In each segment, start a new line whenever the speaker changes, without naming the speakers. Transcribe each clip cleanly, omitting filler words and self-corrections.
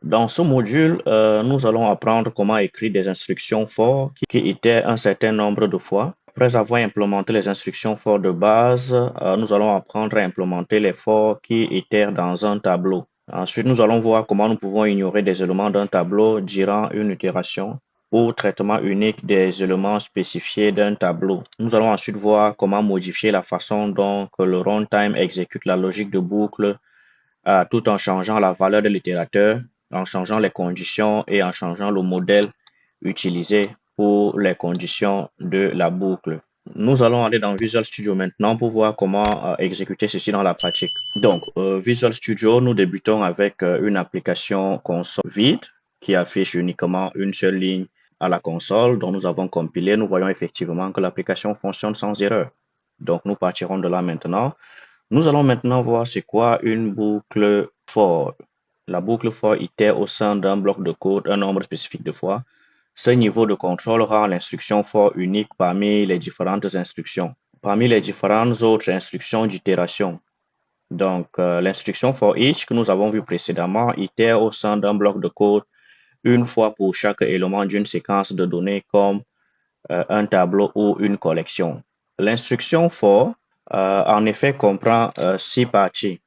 Dans ce module, nous allons apprendre comment écrire des instructions for qui itèrent un certain nombre de fois. Après avoir implémenté les instructions for de base, nous allons apprendre à implémenter les for qui itèrent dans un tableau. Ensuite, nous allons voir comment nous pouvons ignorer des éléments d'un tableau durant une itération ou traitement unique des éléments spécifiés d'un tableau. Nous allons ensuite voir comment modifier la façon dont le runtime exécute la logique de boucle tout en changeant la valeur de l'itérateur, en changeant les conditions et en changeant le modèle utilisé pour les conditions de la boucle. Nous allons aller dans Visual Studio maintenant pour voir comment exécuter ceci dans la pratique. Donc, Visual Studio, nous débutons avec une application console vide qui affiche uniquement une seule ligne à la console dont nous avons compilé. Nous voyons effectivement que l'application fonctionne sans erreur. Donc, nous partirons de là maintenant. Nous allons maintenant voir c'est quoi une boucle for. La boucle for itère au sein d'un bloc de code un nombre spécifique de fois. Ce niveau de contrôle rend l'instruction for unique parmi les différentes instructions, parmi les différentes autres instructions d'itération. Donc, l'instruction for each que nous avons vu précédemment itère au sein d'un bloc de code une fois pour chaque élément d'une séquence de données comme un tableau ou une collection. L'instruction for en effet, comprend 6 parties.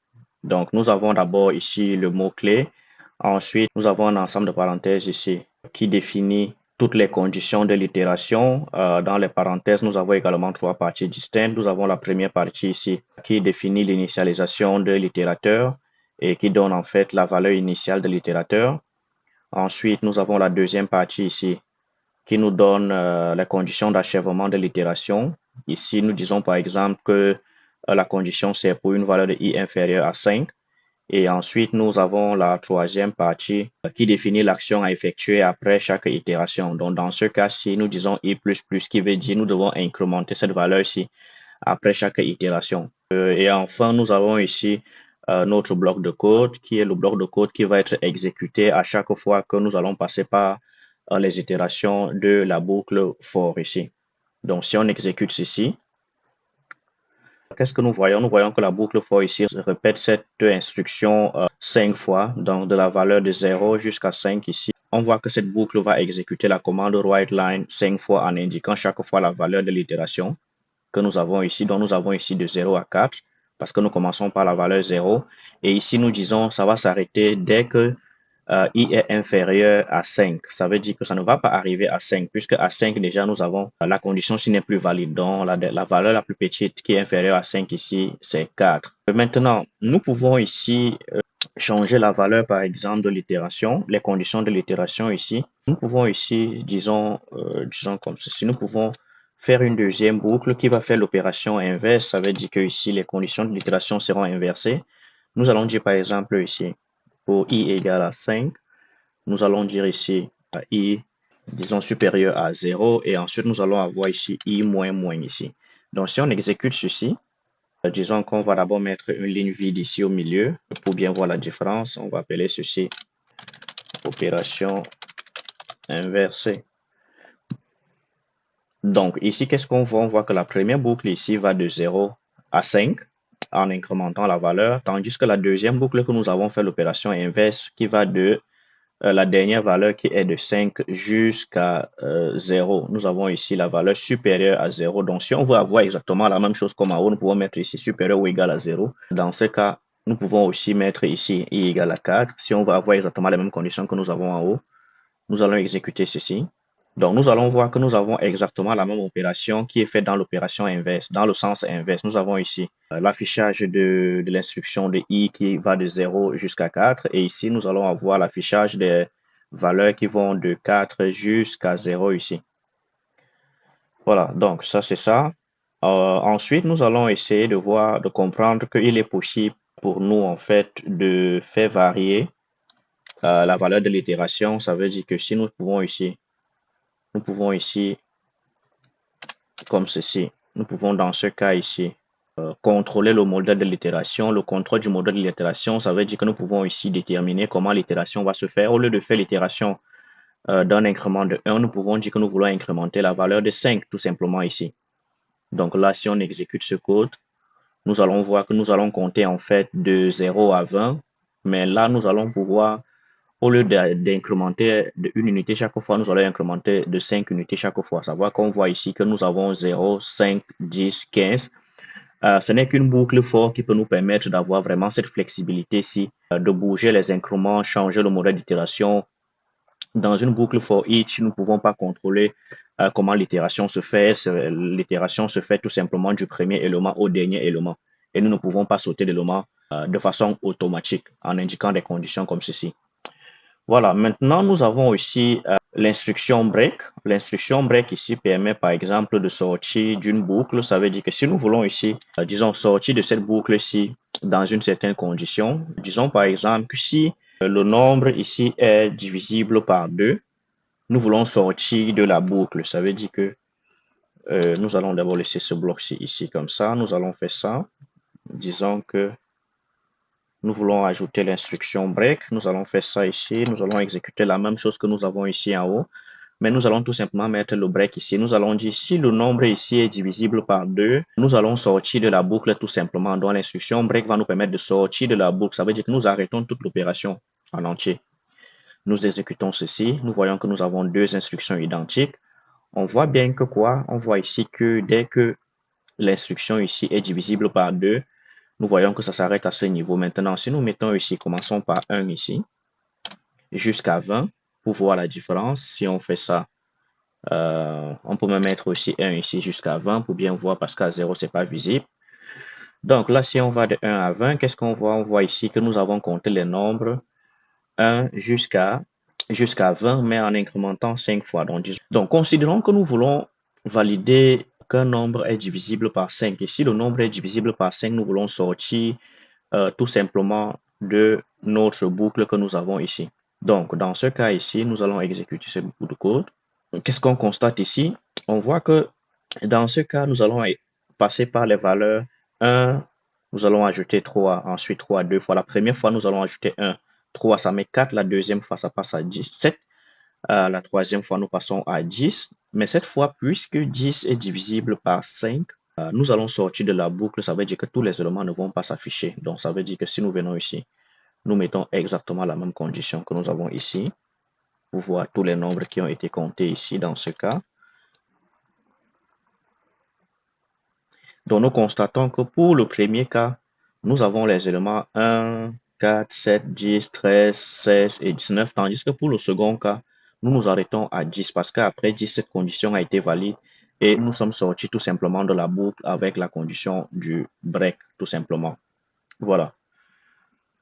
Donc, nous avons d'abord ici le mot-clé. Ensuite, nous avons un ensemble de parenthèses ici qui définit toutes les conditions de l'itération. Dans les parenthèses, nous avons également 3 parties distinctes. Nous avons la première partie ici qui définit l'initialisation de l'itérateur et qui donne en fait la valeur initiale de l'itérateur. Ensuite, nous avons la deuxième partie ici qui nous donne les conditions d'achèvement de l'itération. Ici, nous disons par exemple que la condition c'est pour une valeur de i inférieure à 5. Et ensuite, nous avons la troisième partie qui définit l'action à effectuer après chaque itération. Donc, dans ce cas-ci, nous disons i++, qui veut dire nous devons incrémenter cette valeur-ci après chaque itération. Et enfin, nous avons ici notre bloc de code, qui est le bloc de code qui va être exécuté à chaque fois que nous allons passer par les itérations de la boucle for ici. Donc, si on exécute ceci, qu'est-ce que nous voyons? Nous voyons que la boucle for ici répète cette instruction 5 fois, donc de la valeur de 0 jusqu'à 5 ici. On voit que cette boucle va exécuter la commande writeLine 5 fois en indiquant chaque fois la valeur de l'itération que nous avons ici. Donc, nous avons ici de 0 à 4 parce que nous commençons par la valeur 0. Et ici, nous disons ça va s'arrêter dès que i est inférieur à 5. Ça veut dire que ça ne va pas arriver à 5, puisque à 5, déjà, nous avons la condition ci n'est plus valide. Donc, la valeur la plus petite qui est inférieure à 5 ici, c'est 4. Maintenant, nous pouvons ici changer la valeur, par exemple, de l'itération, les conditions de l'itération ici. Nous pouvons ici, disons comme ceci, nous pouvons faire une deuxième boucle qui va faire l'opération inverse. Ça veut dire que ici, les conditions de l'itération seront inversées. Nous allons dire, par exemple, ici, pour i égale à 5, nous allons dire ici i, disons, supérieur à 0, et ensuite nous allons avoir ici i moins moins ici. Donc, si on exécute ceci, disons qu'on va d'abord mettre une ligne vide ici au milieu. Pour bien voir la différence, on va appeler ceci opération inversée. Donc, ici, qu'est-ce qu'on voit? On voit que la première boucle ici va de 0 à 5 en incrémentant la valeur, tandis que la deuxième boucle que nous avons fait l'opération inverse qui va de la dernière valeur qui est de 5 jusqu'à 0. Nous avons ici la valeur supérieure à 0. Donc, si on veut avoir exactement la même chose comme en haut, nous pouvons mettre ici supérieur ou égal à 0. Dans ce cas, nous pouvons aussi mettre ici i égale à 4. Si on veut avoir exactement les mêmes conditions que nous avons en haut, nous allons exécuter ceci. Donc, nous allons voir que nous avons exactement la même opération qui est faite dans l'opération inverse, dans le sens inverse. Nous avons ici l'affichage de l'instruction de i qui va de 0 jusqu'à 4. Et ici, nous allons avoir l'affichage des valeurs qui vont de 4 jusqu'à 0 ici. Voilà, donc ça, c'est ça. Ensuite, nous allons essayer de voir, de comprendre qu'il est possible pour nous, en fait, de faire varier la valeur de l'itération. Ça veut dire que si nous pouvons ici, comme ceci, nous pouvons dans ce cas ici, contrôler le modèle de l'itération. Le contrôle du modèle de l'itération, ça veut dire que nous pouvons ici déterminer comment l'itération va se faire. Au lieu de faire l'itération d'un incrément de 1, nous pouvons dire que nous voulons incrémenter la valeur de 5, tout simplement ici. Donc là, si on exécute ce code, nous allons voir que nous allons compter en fait de 0 à 20, mais là, nous allons pouvoir Au lieu d'incrémenter de 1 unité chaque fois, nous allons incrémenter de 5 unités chaque fois. Savoir qu'on voit ici que nous avons 0, 5, 10, 15. Ce n'est qu'une boucle for qui peut nous permettre d'avoir vraiment cette flexibilité-ci, de bouger les incréments, changer le modèle d'itération. Dans une boucle for each, nous ne pouvons pas contrôler comment l'itération se fait. L'itération se fait tout simplement du premier élément au dernier élément. Et nous ne pouvons pas sauter l'élément de façon automatique en indiquant des conditions comme ceci. Voilà, maintenant nous avons aussi l'instruction break. L'instruction break ici permet par exemple de sortir d'une boucle. Ça veut dire que si nous voulons ici, disons, sortir de cette boucle-ci dans une certaine condition, disons par exemple que si le nombre ici est divisible par 2, nous voulons sortir de la boucle. Ça veut dire que nous allons d'abord laisser ce bloc-ci ici comme ça. Nous allons faire ça. Disons que nous voulons ajouter l'instruction break. Nous allons faire ça ici. Nous allons exécuter la même chose que nous avons ici en haut. Mais nous allons tout simplement mettre le break ici. Nous allons dire si le nombre ici est divisible par 2, nous allons sortir de la boucle tout simplement. Donc l'instruction break va nous permettre de sortir de la boucle. Ça veut dire que nous arrêtons toute l'opération en entier. Nous exécutons ceci. Nous voyons que nous avons deux instructions identiques. On voit bien que quoi? On voit ici que dès que l'instruction ici est divisible par 2, nous voyons que ça s'arrête à ce niveau. Maintenant, si nous mettons ici, commençons par 1 ici, jusqu'à 20, pour voir la différence. Si on fait ça, on peut même mettre aussi 1 ici jusqu'à 20 pour bien voir parce qu'à 0, c'est pas visible. Donc là, si on va de 1 à 20, qu'est-ce qu'on voit? On voit ici que nous avons compté les nombres 1 jusqu'à 20, mais en incrémentant 5 fois. Donc, considérons que nous voulons valider qu'un nombre est divisible par 5. Et si le nombre est divisible par 5, nous voulons sortir tout simplement de notre boucle que nous avons ici. Donc, dans ce cas ici, nous allons exécuter ce bout de code. Qu'est-ce qu'on constate ici? On voit que dans ce cas, nous allons passer par les valeurs 1, nous allons ajouter 3, ensuite 3 deux fois. La première fois, nous allons ajouter 1, 3, ça met 4. La deuxième fois, ça passe à 17. La troisième fois, nous passons à 10. Mais cette fois, puisque 10 est divisible par 5, nous allons sortir de la boucle. Ça veut dire que tous les éléments ne vont pas s'afficher. Donc, ça veut dire que si nous venons ici, nous mettons exactement la même condition que nous avons ici pour voir tous les nombres qui ont été comptés ici dans ce cas. Donc, nous constatons que pour le premier cas, nous avons les éléments 1, 4, 7, 10, 13, 16 et 19, tandis que pour le second cas, nous nous arrêtons à 10 parce qu'après 10, cette condition a été valide et nous sommes sortis tout simplement de la boucle avec la condition du break, tout simplement. Voilà.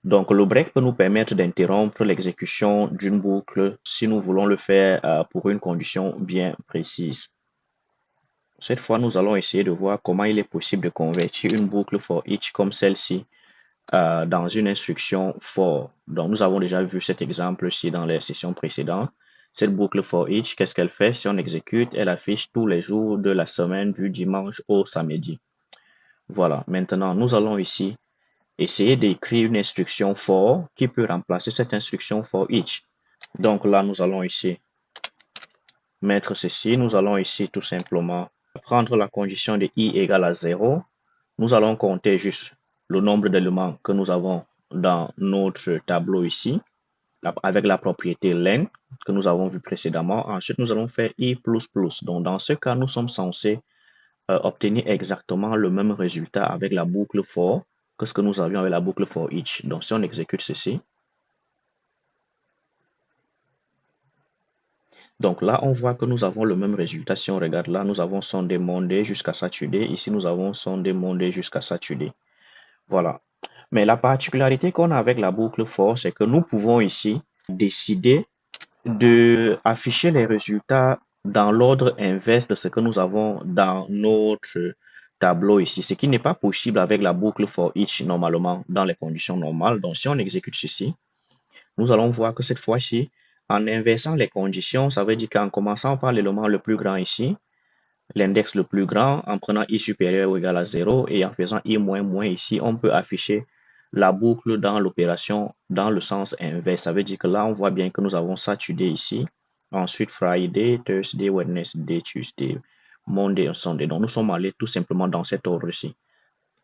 Donc, le break peut nous permettre d'interrompre l'exécution d'une boucle si nous voulons le faire pour une condition bien précise. Cette fois, nous allons essayer de voir comment il est possible de convertir une boucle for each comme celle-ci dans une instruction for. Donc, nous avons déjà vu cet exemple-ci dans les sessions précédentes. Cette boucle for each, qu'est-ce qu'elle fait? Si on exécute, elle affiche tous les jours de la semaine du dimanche au samedi. Voilà. Maintenant, nous allons ici essayer d'écrire une instruction for qui peut remplacer cette instruction for each. Donc là, nous allons ici mettre ceci. Nous allons ici tout simplement prendre la condition de i égale à 0. Nous allons compter juste le nombre d'éléments que nous avons dans notre tableau ici, avec la propriété len que nous avons vu précédemment. Ensuite, nous allons faire i++. Donc, dans ce cas, nous sommes censés obtenir exactement le même résultat avec la boucle for que ce que nous avions avec la boucle for each. Donc, si on exécute ceci, donc là, on voit que nous avons le même résultat. Si on regarde là, nous avons Sunday, Monday jusqu'à Saturday. Ici, nous avons Sunday, Monday jusqu'à Saturday. Voilà. Mais la particularité qu'on a avec la boucle for, c'est que nous pouvons ici décider de afficher les résultats dans l'ordre inverse de ce que nous avons dans notre tableau ici, ce qui n'est pas possible avec la boucle for each normalement dans les conditions normales. Donc, si on exécute ceci, nous allons voir que cette fois-ci, en inversant les conditions, ça veut dire qu'en commençant par l'élément le plus grand ici, l'index le plus grand, en prenant i supérieur ou égal à 0 et en faisant i moins moins ici, on peut afficher la boucle dans l'opération dans le sens inverse. Ça veut dire que là, on voit bien que nous avons Saturday ici, ensuite Friday, Thursday, Wednesday, Tuesday, Monday, Sunday. Donc, nous sommes allés tout simplement dans cet ordre-ci.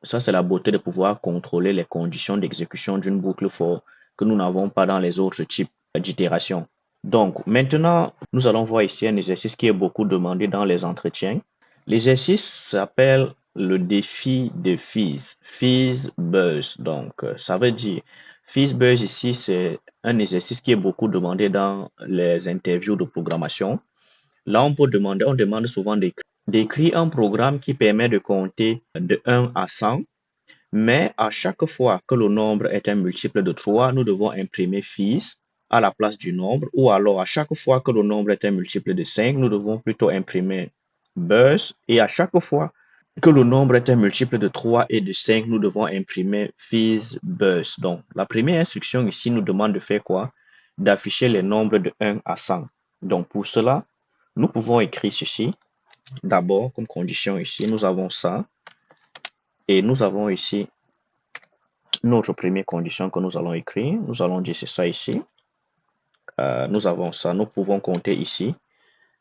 Ça, c'est la beauté de pouvoir contrôler les conditions d'exécution d'une boucle for que nous n'avons pas dans les autres types d'itération. Donc, maintenant, nous allons voir ici un exercice qui est beaucoup demandé dans les entretiens. L'exercice s'appelle le défi de Fizz, Fizz Buzz. Donc, ça veut dire, Fizz Buzz ici, c'est un exercice qui est beaucoup demandé dans les interviews de programmation. Là, on demande souvent d'écrire un programme qui permet de compter de 1 à 100, mais à chaque fois que le nombre est un multiple de 3, nous devons imprimer Fizz à la place du nombre, ou alors à chaque fois que le nombre est un multiple de 5, nous devons plutôt imprimer Buzz, et à chaque fois que le nombre est un multiple de 3 et de 5, nous devons imprimer Fizz Buzz. Donc, la première instruction ici nous demande de faire quoi? D'afficher les nombres de 1 à 100. Donc, pour cela, nous pouvons écrire ceci. D'abord, comme condition ici, nous avons ça. Et nous avons ici notre première condition que nous allons écrire. Nous allons dire c'est ça ici. Nous avons ça. Nous pouvons compter ici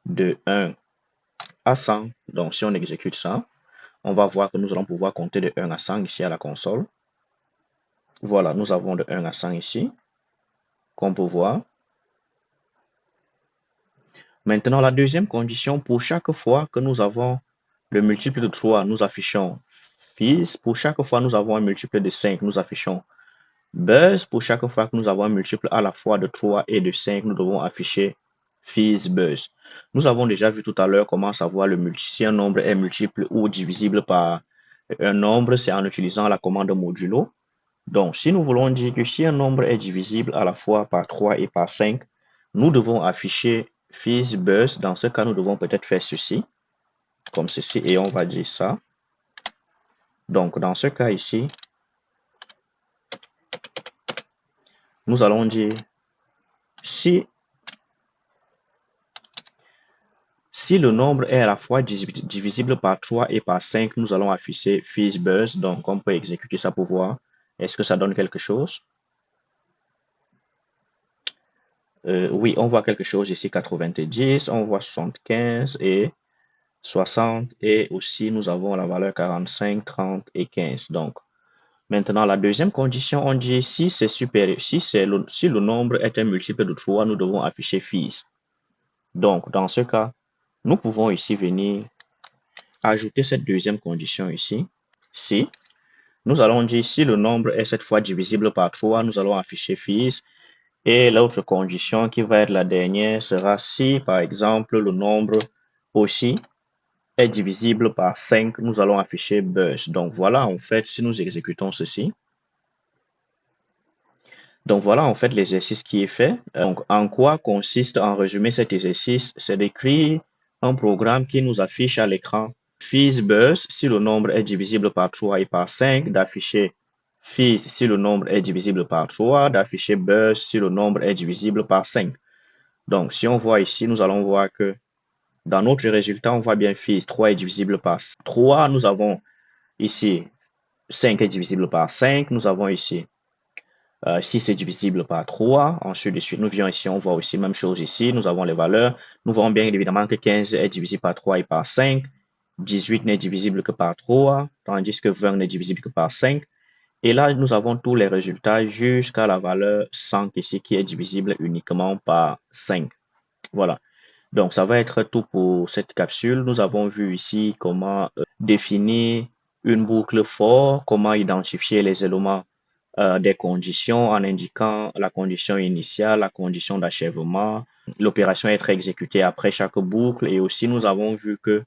de 1 à 100. Donc, si on exécute ça, on va voir que nous allons pouvoir compter de 1 à 100 ici à la console. Voilà, nous avons de 1 à 100 ici, qu'on peut voir. Maintenant, la deuxième condition, pour chaque fois que nous avons le multiple de 3, nous affichons Fizz. Pour chaque fois que nous avons un multiple de 5, nous affichons Buzz. Pour chaque fois que nous avons un multiple à la fois de 3 et de 5, nous devons afficher Fizz Buzz. Nous avons déjà vu tout à l'heure comment savoir si un nombre est multiple ou divisible par un nombre, c'est en utilisant la commande modulo. Donc, si nous voulons dire que si un nombre est divisible à la fois par 3 et par 5, nous devons afficher Fizz Buzz. Dans ce cas, nous devons peut-être faire ceci, comme ceci, et on va dire ça. Donc, dans ce cas ici, nous allons dire si le nombre est à la fois divisible par 3 et par 5, nous allons afficher Fizz Buzz. Donc, on peut exécuter ça pour voir. Est-ce que ça donne quelque chose? Oui, on voit quelque chose ici, 90, on voit 75 et 60, et aussi nous avons la valeur 45, 30 et 15. Donc, maintenant, la deuxième condition, on dit si c'est supérieur, si le nombre est un multiple de 3, nous devons afficher Fizz. Donc, dans ce cas, nous pouvons ici venir ajouter cette deuxième condition ici. Si nous allons dire si le nombre est cette fois divisible par 3, nous allons afficher Fizz. Et l'autre condition qui va être la dernière sera si, par exemple, le nombre aussi est divisible par 5, nous allons afficher Buzz. Donc voilà, en fait, si nous exécutons ceci. Donc voilà, en fait, l'exercice qui est fait. Donc, en quoi consiste, en résumé, cet exercice? C'est d'écrire un programme qui nous affiche à l'écran Fizz Buzz si le nombre est divisible par 3 et par 5, d'afficher Fizz si le nombre est divisible par 3, d'afficher Buzz si le nombre est divisible par 5. Donc, si on voit ici, nous allons voir que dans notre résultat, on voit bien Fizz 3 est divisible par 3. Nous avons ici 5 est divisible par 5. Nous avons ici 6 est divisible par 3. Ensuite de suite, nous venons ici, on voit aussi la même chose ici. Nous avons les valeurs. Nous voyons bien évidemment que 15 est divisible par 3 et par 5. 18 n'est divisible que par 3, tandis que 20 n'est divisible que par 5. Et là, nous avons tous les résultats jusqu'à la valeur 100 ici qui est divisible uniquement par 5. Voilà. Donc, ça va être tout pour cette capsule. Nous avons vu ici comment définir une boucle for, comment identifier les éléments des conditions en indiquant la condition initiale, la condition d'achèvement, l'opération être exécutée après chaque boucle. Et aussi, nous avons vu que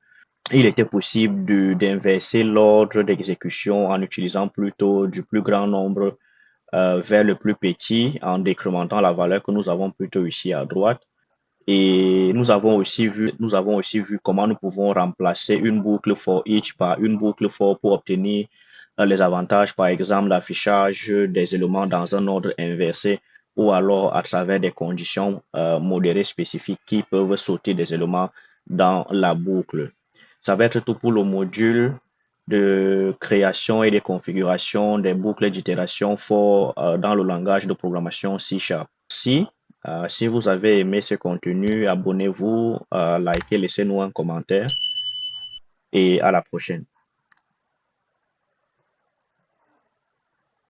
il était possible d'inverser l'ordre d'exécution en utilisant plutôt du plus grand nombre vers le plus petit en décrémentant la valeur que nous avons plutôt ici à droite. Et nous avons aussi vu comment nous pouvons remplacer une boucle for each par une boucle for pour obtenir les avantages, par exemple l'affichage des éléments dans un ordre inversé ou alors à travers des conditions modérées spécifiques qui peuvent sauter des éléments dans la boucle. Ça va être tout pour le module de création et de configuration des boucles d'itération for dans le langage de programmation C#. Si vous avez aimé ce contenu, abonnez-vous, likez, laissez-nous un commentaire et à la prochaine.